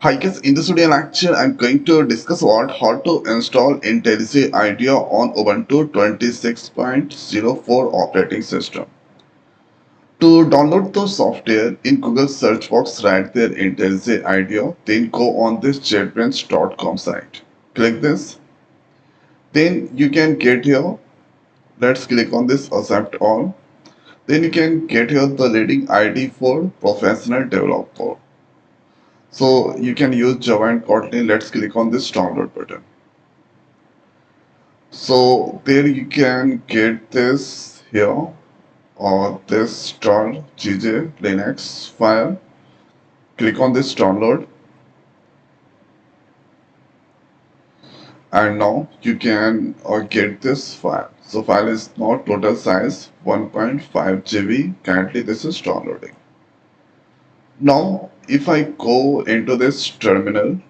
Hi guys, in this video lecture I'm going to discuss about how to install IntelliJ IDEA on Ubuntu 26.04 operating system. To download the software, in Google search box write there IntelliJ IDEA, then go on this jetbrains.com site. Click this, then you can get here. Let's click on this accept all. Then you can get here the leading ID for professional developer. So you can use Java and Kotlin. Let's click on this download button. So there you can get this here or this star GJ Linux file. Click on this download and now you can get this file. So file is now total size 1.5 GB. Currently this is downloading. Now if I go into this terminal,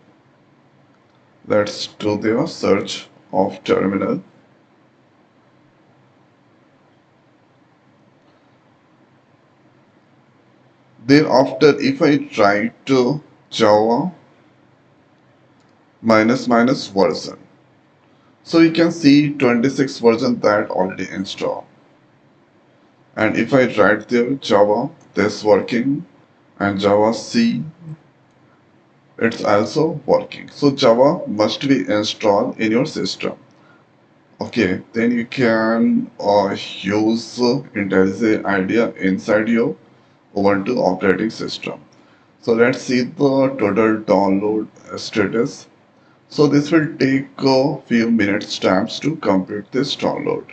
let's do the search of terminal. Thereafter, if I try to Java minus version, so you can see 26 version that already installed. And if I write there Java, this working, and Java C, it's also working. So Java must be installed in your system. Okay, then you can use IntelliJ IDEA inside your Ubuntu operating system. So let's see the total download status. So this will take a few minutes times to complete this download.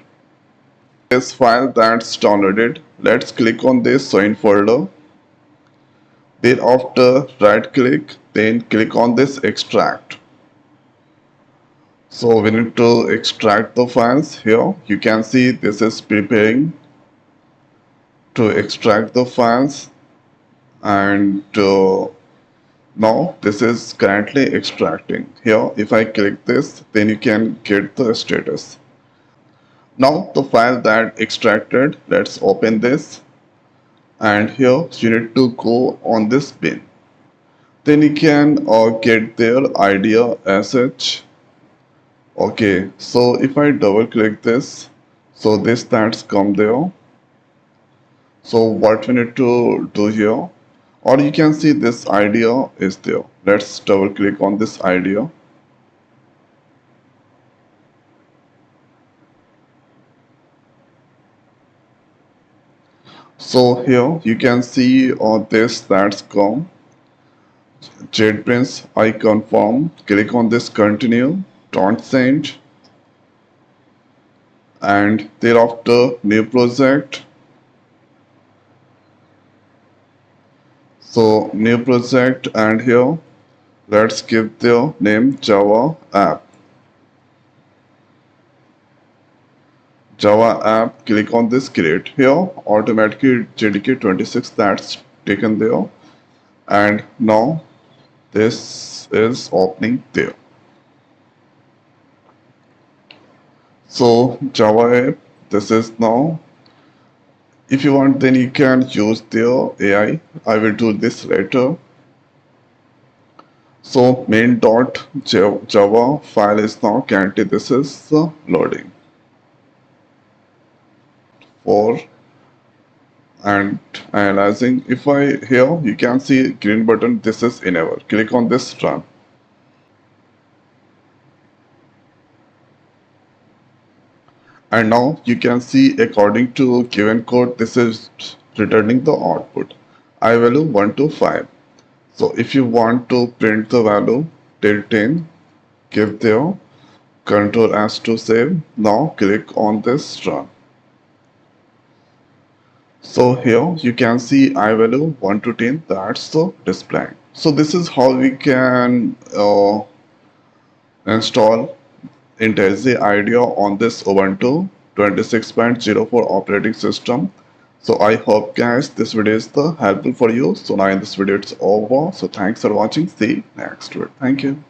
This file that's downloaded, let's click on this show in folder. Thereafter right click, then click on this extract. So we need to extract the files here. You can see this is preparing to extract the files and now this is currently extracting. Here if I click this, then you can get the status. Now the file that extracted, let's open this and here you need to go on this bin. Then you can get their idea as such. Okay, so if I double click this, so this that's come there. So what we need to do here, or you can see this idea is there. Let's double click on this idea. So here you can see this that's come. JetBrains, I confirm. Click on this continue. Don't send. And thereafter new project. So new project and here let's give the name Java app. Java app, click on this create. Here automatically JDK 26 that's taken there. And now this is opening there. So Java app, this is now. If you want, then you can use their AI. I will do this later. So main.java file is now currently this is loading. For and analyzing. If I here you can see green button, this is enable. Click on this run. And now you can see according to given code, this is returning the output. I value 1 to 5. So if you want to print the value till 10, give there Ctrl S to save. Now click on this run. So here you can see I value 1 to 10, that's the display. So this is how we can install IntelliJ IDEA on this Ubuntu 26.04 operating system. So I hope guys this video is helpful for you. So now in this video it's over. So thanks for watching. See you next video. Thank you.